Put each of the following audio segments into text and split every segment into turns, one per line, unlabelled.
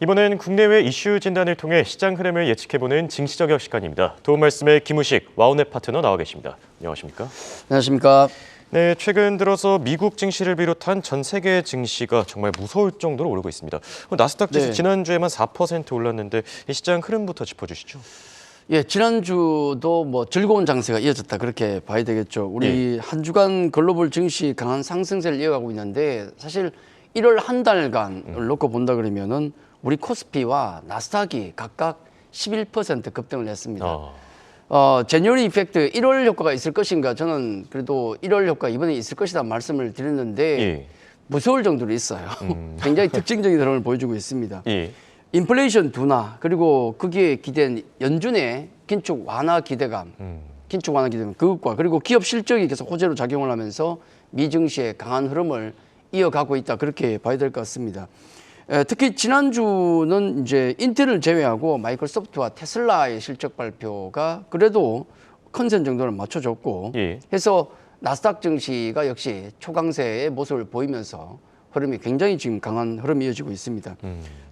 이번엔 국내외 이슈 진단을 통해 시장 흐름을 예측해보는 증시저격 시간입니다. 도움 말씀에 김우식 와우넷 파트너 나와 계십니다. 안녕하십니까?
안녕하십니까?
네, 최근 들어서 미국 증시를 비롯한 전 세계 증시가 정말 무서울 정도로 오르고 있습니다. 나스닥 지수 지난주에만 4% 올랐는데 이 시장 흐름부터 짚어주시죠.
예, 지난주도 뭐 즐거운 장세가 이어졌다 그렇게 봐야 되겠죠. 우리 한 주간 글로벌 증시 강한 상승세를 이어가고 있는데 사실 1월 한 달간을 놓고 본다 그러면은 우리 코스피와 나스닥이 각각 11% 급등을 했습니다. 제뉴얼리 이펙트 1월 효과가 있을 것인가, 저는 그래도 1월 효과 이번에 있을 것이다 말씀을 드렸는데 무서울 정도로 있어요. 굉장히 특징적인 흐름을 보여주고 있습니다. 인플레이션 둔화, 그리고 거기에 기댄 연준의 긴축 완화 기대감, 그것과 그리고 기업 실적이 계속 호재로 작용을 하면서 미증시의 강한 흐름을 이어가고 있다 그렇게 봐야 될 것 같습니다. 특히 지난주는 이제 인텔을 제외하고 마이크로소프트와 테슬라의 실적 발표가 그래도 컨센 정도는 맞춰줬고 해서 나스닥 증시가 역시 초강세의 모습을 보이면서 흐름이 굉장히 지금 강한 흐름이 이어지고 있습니다.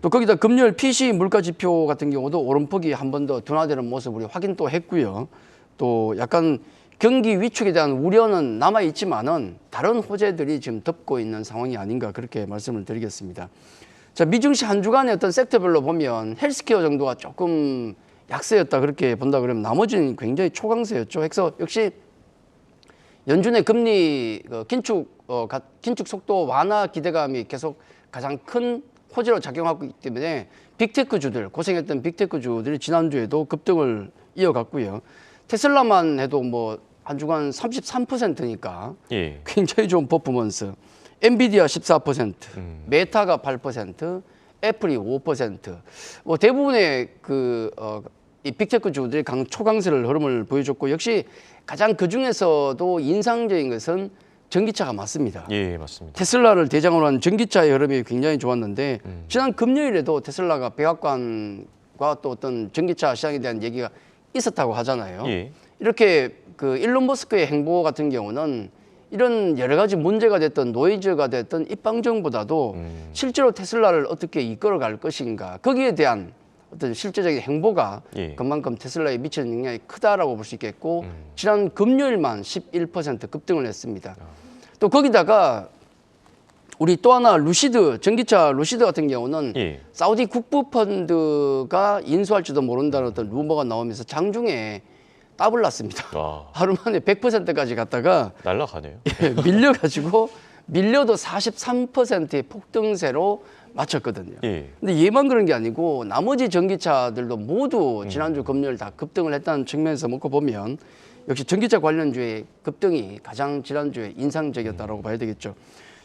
또 거기다 금요일 PC 물가 지표 같은 경우도 오름폭이 한 번 더 둔화되는 모습을 확인 또 했고요. 또 약간 경기 위축에 대한 우려는 남아 있지만은 다른 호재들이 지금 덮고 있는 상황이 아닌가 그렇게 말씀을 드리겠습니다. 자, 미증시 한 주간의 어떤 섹터별로 보면 헬스케어 정도가 조금 약세였다 그렇게 본다 그러면 나머지는 굉장히 초강세였죠. 그래서 역시 연준의 금리 긴축 속도 완화 기대감이 계속 가장 큰 호재로 작용하고 있기 때문에 빅테크주들, 고생했던 빅테크주들이 지난주에도 급등을 이어갔고요. 테슬라만 해도 뭐 한 주간 33%니까 굉장히 좋은 퍼포먼스. 엔비디아 14%, 메타가 8%, 애플이 5%. 뭐 대부분의 이 빅테크주들이 초강세를 흐름을 보여줬고, 역시 가장 그 중에서도 인상적인 것은 전기차가 맞습니다.
예, 맞습니다.
테슬라를 대장으로 한 전기차의 흐름이 굉장히 좋았는데 지난 금요일에도 테슬라가 백악관과 또 어떤 전기차 시장에 대한 얘기가 있었다고 하잖아요. 이렇게 그 일론 머스크의 행보 같은 경우는 이런 여러 가지 문제가 됐던 노이즈가 됐던 입방정보다도 실제로 테슬라를 어떻게 이끌어갈 것인가, 거기에 대한 어떤 실제적인 행보가 그만큼 테슬라에 미치는 영향이 크다라고 볼 수 있겠고, 지난 금요일만 11% 급등을 했습니다. 또 거기다가 우리 또 하나 루시드, 전기차 루시드 같은 경우는 사우디 국부펀드가 인수할지도 모른다는 어떤 루머가 나오면서 장중에 더블 났습니다. 하루 만에 100%까지 갔다가
날라가네요.
밀려도 43%의 폭등세로 맞췄거든요. 근데 얘만 그런 게 아니고 나머지 전기차들도 모두 지난주 금요일 다 급등을 했다는 측면에서 놓고 보면 역시 전기차 관련주의 급등이 가장 지난주에 인상적이었다고 봐야 되겠죠.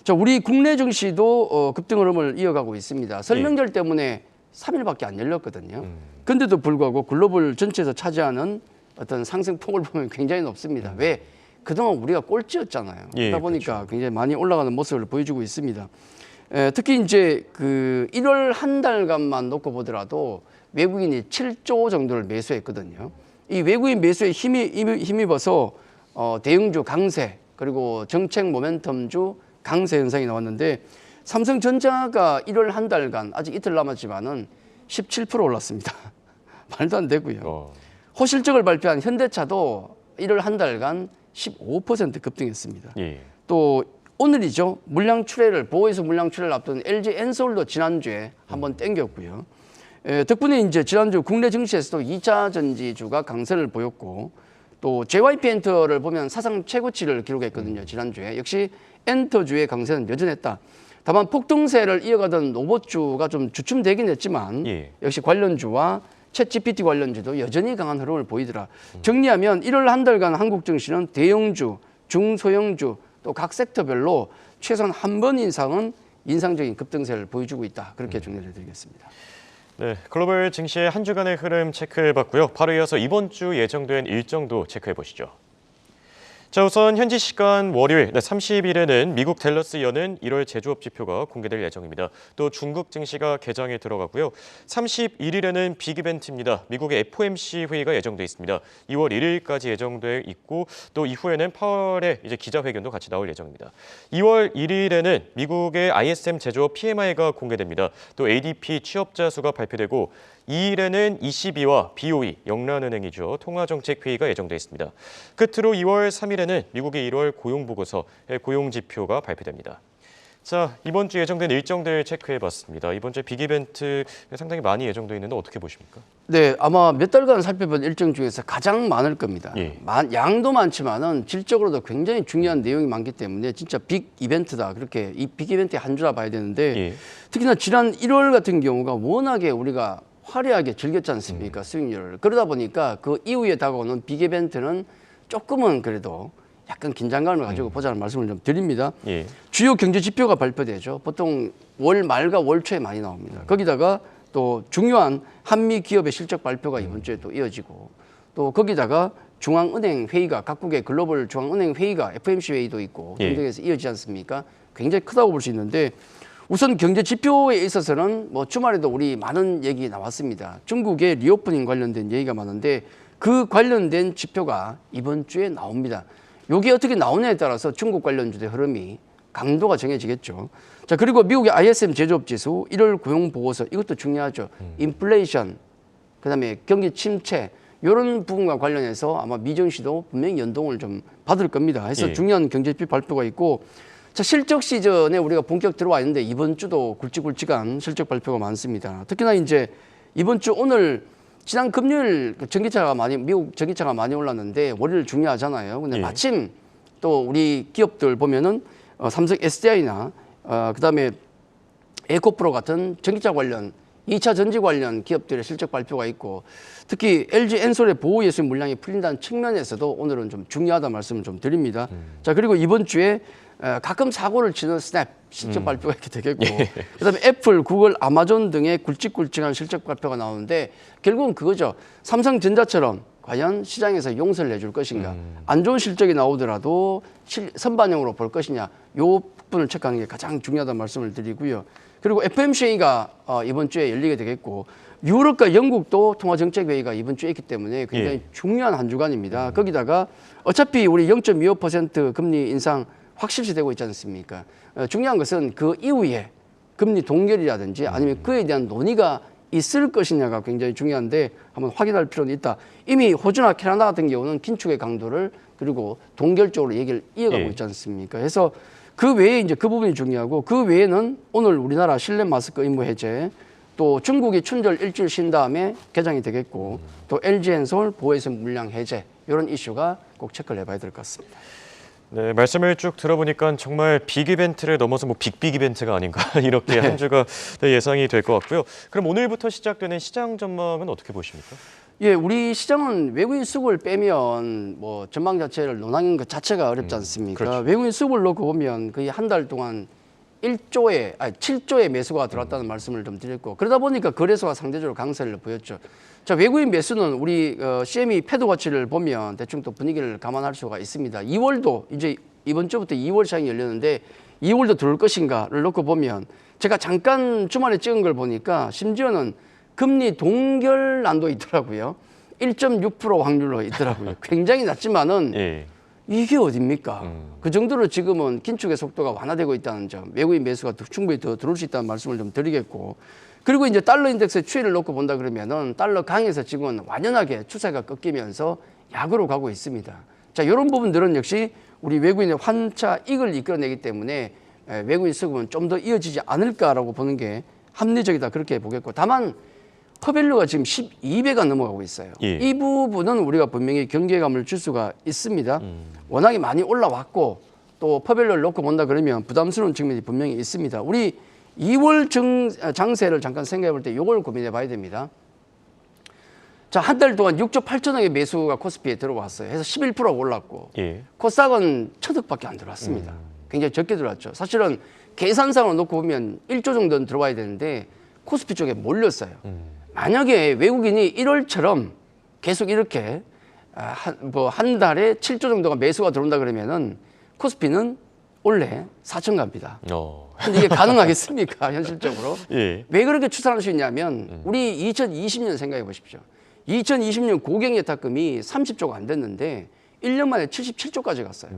자, 우리 국내 증시도 급등 흐름을 이어가고 있습니다. 설명절 때문에 3일밖에 안 열렸거든요. 근데도 불구하고 글로벌 전체에서 차지하는 어떤 상승폭을 보면 굉장히 높습니다. 왜? 그동안 우리가 꼴찌였잖아요. 그러다 보니까 그렇죠. 굉장히 많이 올라가는 모습을 보여주고 있습니다. 특히 이제 그 1월 한 달간만 놓고 보더라도 외국인이 7조 정도를 매수했거든요. 이 외국인 매수에 힘입어서 대형주 강세, 그리고 정책 모멘텀주 강세 현상이 나왔는데, 삼성전자가 1월 한 달간 아직 이틀 남았지만은 17% 올랐습니다. 말도 안 되고요. 호실적을 발표한 현대차도 1월 한 달간 15% 급등했습니다. 또 오늘이죠. 보호해서 물량 출회를 앞둔 LG 엔솔도 지난주에 한번 땡겼고요. 덕분에 이제 지난주 국내 증시에서도 2차 전지주가 강세를 보였고, 또 JYP 엔터를 보면 사상 최고치를 기록했거든요. 지난주에. 역시 엔터주의 강세는 여전했다. 다만 폭등세를 이어가던 로봇주가 좀 주춤되긴 했지만 역시 관련주와 챗GPT 관련주도 여전히 강한 흐름을 보이더라. 정리하면 1월 한 달간 한국 증시는 대형주, 중소형주 또 각 섹터별로 최소한 한 번 이상은 인상적인 급등세를 보여주고 있다. 그렇게 정리를 해드리겠습니다.
네, 글로벌 증시의 한 주간의 흐름 체크해봤고요. 바로 이어서 이번 주 예정된 일정도 체크해보시죠. 자, 우선 현지 시간 월요일 30일에는 미국 댈러스 여는 1월 제조업 지표가 공개될 예정입니다. 또 중국 증시가 개장에 들어가고요. 31일에는 빅 이벤트입니다. 미국의 FOMC 회의가 예정돼 있습니다. 2월 1일까지 예정돼 있고 또 이후에는 8월에 이제 기자회견도 같이 나올 예정입니다. 2월 1일에는 미국의 ISM 제조업 PMI가 공개됩니다. 또 ADP 취업자 수가 발표되고 2일에는 ECB와 BOE, 영란은행이죠. 통화정책회의가 예정돼 있습니다. 끝으로 2월 3일에는 미국의 1월 고용보고서, 고용지표가 발표됩니다. 자, 이번 주 예정된 일정들 체크해봤습니다. 이번 주에 빅 이벤트 상당히 많이 예정돼 있는데 어떻게 보십니까?
네, 아마 몇 달간 살펴본 일정 중에서 가장 많을 겁니다.
예.
양도 많지만은 질적으로도 굉장히 중요한 내용이 많기 때문에 진짜 빅 이벤트다. 그렇게 이 빅 이벤트의 한 주라 봐야 되는데
예.
특히나 지난 1월 같은 경우가 워낙에 우리가 화려하게 즐겼지 않습니까? 수익률을. 그러다 보니까 그 이후에 다가오는 빅 이벤트는 조금은 그래도 약간 긴장감을 가지고 보자는 말씀을 좀 드립니다.
예.
주요 경제 지표가 발표되죠. 보통 월 말과 월 초에 많이 나옵니다. 거기다가 또 중요한 한미 기업의 실적 발표가 이번 주에 또 이어지고 또 거기다가 중앙은행 회의가 각국의 글로벌 중앙은행 회의가 FOMC 회의도 있고
예.
등등해서 이어지지 않습니까? 굉장히 크다고 볼 수 있는데 우선 경제 지표에 있어서는 뭐 주말에도 우리 많은 얘기 나왔습니다. 중국의 리오프닝 관련된 얘기가 많은데 그 관련된 지표가 이번 주에 나옵니다. 이게 어떻게 나오냐에 따라서 중국 관련주의 흐름이 강도가 정해지겠죠. 자, 그리고 미국의 ISM 제조업 지수, 1월 고용 보고서 이것도 중요하죠. 인플레이션, 그다음에 경기 침체 이런 부분과 관련해서 아마 미증시도 분명히 연동을 좀 받을 겁니다. 해서
예.
중요한 경제지표 발표가 있고 자, 실적 시즌에 우리가 본격 들어와 있는데 이번 주도 굵직굵직한 실적 발표가 많습니다. 특히나 이제 이번 주 오늘 지난 금요일 미국 전기차가 많이 올랐는데 월요일 중요하잖아요. 근데
예.
마침 또 우리 기업들 보면은 삼성 SDI나 그다음에 에코프로 같은 전기차 관련 2차 전지 관련 기업들의 실적 발표가 있고 특히 LG 엔솔의 보호 예수 물량이 풀린다는 측면에서도 오늘은 좀 중요하다 말씀을 좀 드립니다. 자, 그리고 이번 주에 가끔 사고를 치는 스냅 실적 발표가 이렇게 되겠고 그다음에 애플, 구글, 아마존 등의 굵직굵직한 실적 발표가 나오는데 결국은 그거죠. 삼성전자처럼 과연 시장에서 용서를 해줄 것인가. 안 좋은 실적이 나오더라도 선반영으로 볼 것이냐. 요 부분을 체크하는 게 가장 중요하다는 말씀을 드리고요. 그리고 FOMC가 이번 주에 열리게 되겠고 유럽과 영국도 통화정책회의가 이번 주에 있기 때문에 굉장히 중요한 한 주간입니다. 거기다가 어차피 우리 0.25% 금리 인상 확실시되고 있지 않습니까? 중요한 것은 그 이후에 금리 동결이라든지 아니면 그에 대한 논의가 있을 것이냐가 굉장히 중요한데 한번 확인할 필요는 있다. 이미 호주나 캐나다 같은 경우는 긴축의 강도를 그리고 동결적으로 얘기를 이어가고 있지 않습니까? 그래서 그 외에 이제 그 부분이 중요하고 그 외에는 오늘 우리나라 실내 마스크 의무 해제 또 중국이 춘절 일주일 쉰 다음에 개장이 되겠고 또 LG엔솔 보호해서 물량 해제 이런 이슈가 꼭 체크를 해봐야 될 것 같습니다.
네, 말씀을 쭉 들어보니까 정말 빅 이벤트를 넘어서 뭐 빅 이벤트가 아닌가 이렇게 한 주가 예상이 될 것 같고요. 그럼 오늘부터 시작되는 시장 전망은 어떻게 보십니까?
예, 우리 시장은 외국인 수급을 빼면 뭐 전망 자체를 논하는 것 자체가 어렵지 않습니까?
그렇죠.
외국인 수급을 놓고 보면 거의 한 달 동안 7조의 매수가 들어왔다는 말씀을 좀 드렸고 그러다 보니까 거래소가 상대적으로 강세를 보였죠. 자, 외국인 매수는 우리 CME 패드 워치를 보면 대충 또 분위기를 감안할 수가 있습니다. 2월도 이제 이번 주부터 2월 시장이 열렸는데 2월도 들어올 것인가를 놓고 보면 제가 잠깐 주말에 찍은 걸 보니까 심지어는 금리 동결난도 있더라고요. 1.6% 확률로 있더라고요. 굉장히 낮지만은
예.
이게 어딥니까? 그 정도로 지금은 긴축의 속도가 완화되고 있다는 점, 외국인 매수가 충분히 더 들어올 수 있다는 말씀을 좀 드리겠고, 그리고 이제 달러 인덱스의 추이를 놓고 본다 그러면은 달러 강에서 지금은 완연하게 추세가 꺾이면서 약으로 가고 있습니다. 자, 이런 부분들은 역시 우리 외국인의 환차 이익을 이끌어내기 때문에 외국인 수급은 좀 더 이어지지 않을까라고 보는 게 합리적이다 그렇게 보겠고, 다만 퍼밸류가 지금 12배가 넘어가고 있어요.
예.
이 부분은 우리가 분명히 경계감을 줄 수가 있습니다. 워낙에 많이 올라왔고 또 퍼밸류를 놓고 본다 그러면 부담스러운 측면이 분명히 있습니다. 우리 2월 장세를 잠깐 생각해 볼 때 이걸 고민해 봐야 됩니다. 자, 한 달 동안 6조 8천억의 매수가 코스피에 들어왔어요. 해서 11%가 올랐고
예.
코스닥은 천억밖에 안 들어왔습니다. 굉장히 적게 들어왔죠. 사실은 계산상으로 놓고 보면 1조 정도는 들어와야 되는데 코스피 쪽에 몰렸어요. 만약에 외국인이 1월처럼 계속 이렇게 한 달에 7조 정도가 매수가 들어온다 그러면은 코스피는 원래 4천 갑니다. 근데 이게 가능하겠습니까? 현실적으로.
예.
왜 그렇게 추산할 수 있냐면 우리 2020년 생각해 보십시오. 2020년 고객 예탁금이 30조가 안 됐는데 1년 만에 77조까지 갔어요.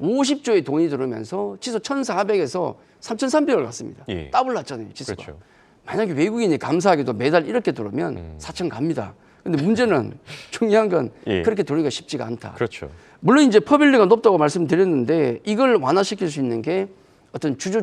50조의 돈이 들어오면서 지수 1,400에서 3,300을 갔습니다.
예.
더블 났잖아요, 지수가.
그렇죠.
만약에 외국인이 감사하게도 매달 이렇게 들어오면 4천 갑니다. 근데 문제는 중요한 건
예.
그렇게 돌리기가 쉽지가 않다.
그렇죠.
물론 이제 퍼밸류가 높다고 말씀드렸는데 이걸 완화시킬 수 있는 게 어떤 주주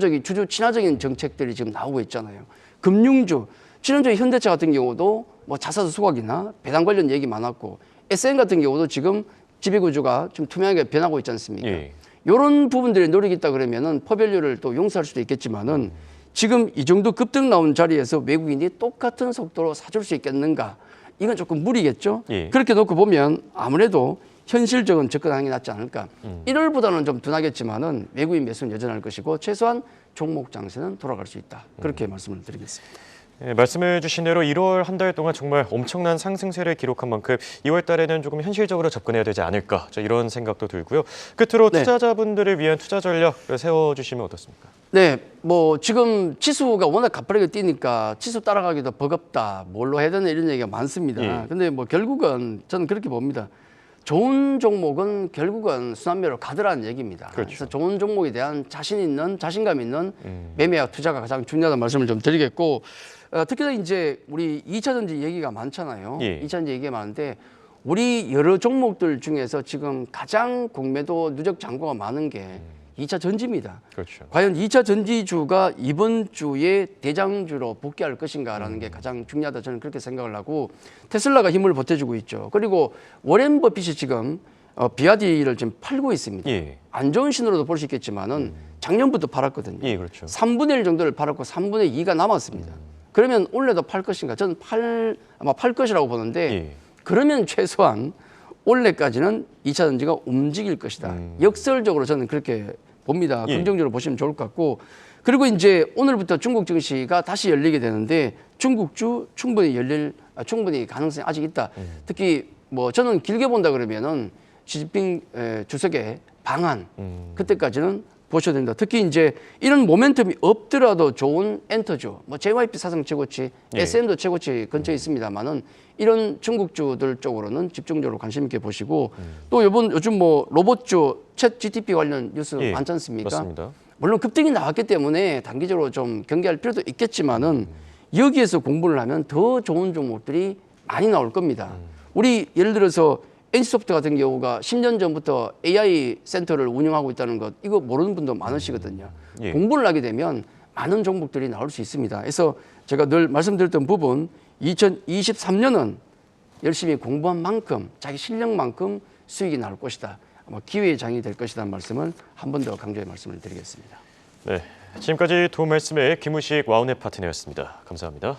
친화적인 정책들이 지금 나오고 있잖아요. 금융주, 지난주에 현대차 같은 경우도 뭐 자사주 소각이나 배당 관련 얘기 많았고 SN 같은 경우도 지금 지배구조가 좀 투명하게 변하고 있지 않습니까?
예.
이런 부분들이 노력이 있다 그러면은 퍼밸류를 또 용서할 수도 있겠지만은 지금 이 정도 급등 나온 자리에서 외국인이 똑같은 속도로 사줄 수 있겠는가? 이건 조금 무리겠죠.
예.
그렇게 놓고 보면 아무래도 현실적인 접근하는 게 낫지 않을까. 1월보다는 좀 둔하겠지만은 외국인 매수는 여전할 것이고 최소한 종목 장세는 돌아갈 수 있다. 그렇게 말씀을 드리겠습니다.
예, 말씀해 주신 대로 1월 한 달 동안 정말 엄청난 상승세를 기록한 만큼 2월 달에는 조금 현실적으로 접근해야 되지 않을까 이런 생각도 들고요. 끝으로
네.
투자자분들을 위한 투자 전략 세워주시면 어떻습니까?
네, 뭐 지금 지수가 워낙 가파르게 뛰니까 지수 따라가기도 버겁다. 뭘로 해야 되나 이런 얘기가 많습니다.
예.
근데 뭐 결국은 저는 그렇게 봅니다. 좋은 종목은 결국은 순환매로 가더라는 얘기입니다.
그렇죠.
그래서 좋은 종목에 대한 자신감 있는 매매와 투자가 가장 중요하다는 말씀을 좀 드리겠고 특히나 이제 우리 2차 전지 얘기가 많잖아요.
예.
2차 전지 얘기가 많은데 우리 여러 종목들 중에서 지금 가장 공매도 누적 잔고가 많은 게 2차 전지입니다.
그렇죠.
과연 2차 전지주가 이번 주에 대장주로 복귀할 것인가라는 게 가장 중요하다 저는 그렇게 생각을 하고 테슬라가 힘을 보태주고 있죠. 그리고 워렌 버핏이 지금 BYD를 지금 팔고 있습니다.
예.
안 좋은 신호로도 볼 수 있겠지만은 작년부터 팔았거든요.
예, 그렇죠.
3분의 1 정도를 팔았고 3분의 2가 남았습니다. 그러면 올해도 팔 것인가? 저는 아마 팔 것이라고 보는데
예.
그러면 최소한 올해까지는 2차 전지가 움직일 것이다. 역설적으로 저는 그렇게 봅니다.
예.
긍정적으로 보시면 좋을 것 같고 그리고 이제 오늘부터 중국 증시가 다시 열리게 되는데 중국주 충분히 가능성이 아직 있다. 특히 뭐 저는 길게 본다 그러면은 시진핑 주석의 방한 그때까지는 보셔야 됩니다. 특히 이제 이런 모멘텀이 없더라도 좋은 엔터주, 뭐 JYP 사상 최고치,
예.
SN도 최고치 근처에 있습니다만은 이런 중국주들 쪽으로는 집중적으로 관심 있게 보시고 또 요즘 뭐 로봇주, 챗 GTP 관련 뉴스
예,
많지 않습니까?
맞습니다.
물론 급등이 나왔기 때문에 단기적으로 좀 경계할 필요도 있겠지만은 여기에서 공부를 하면 더 좋은 종목들이 많이 나올 겁니다. 우리 예를 들어서 NC소프트 같은 경우가 10년 전부터 AI 센터를 운영하고 있다는 것 이거 모르는 분도 많으시거든요.
예.
공부를 하게 되면 많은 종목들이 나올 수 있습니다. 그래서 제가 늘 말씀드렸던 부분 2023년은 열심히 공부한 만큼 자기 실력만큼 수익이 나올 것이다. 아마 기회의 장이 될 것이라는 말씀을 한 번 더 강조해 말씀을 드리겠습니다.
네, 지금까지 도움 말씀의 김우식 와우넷 파트너였습니다. 감사합니다.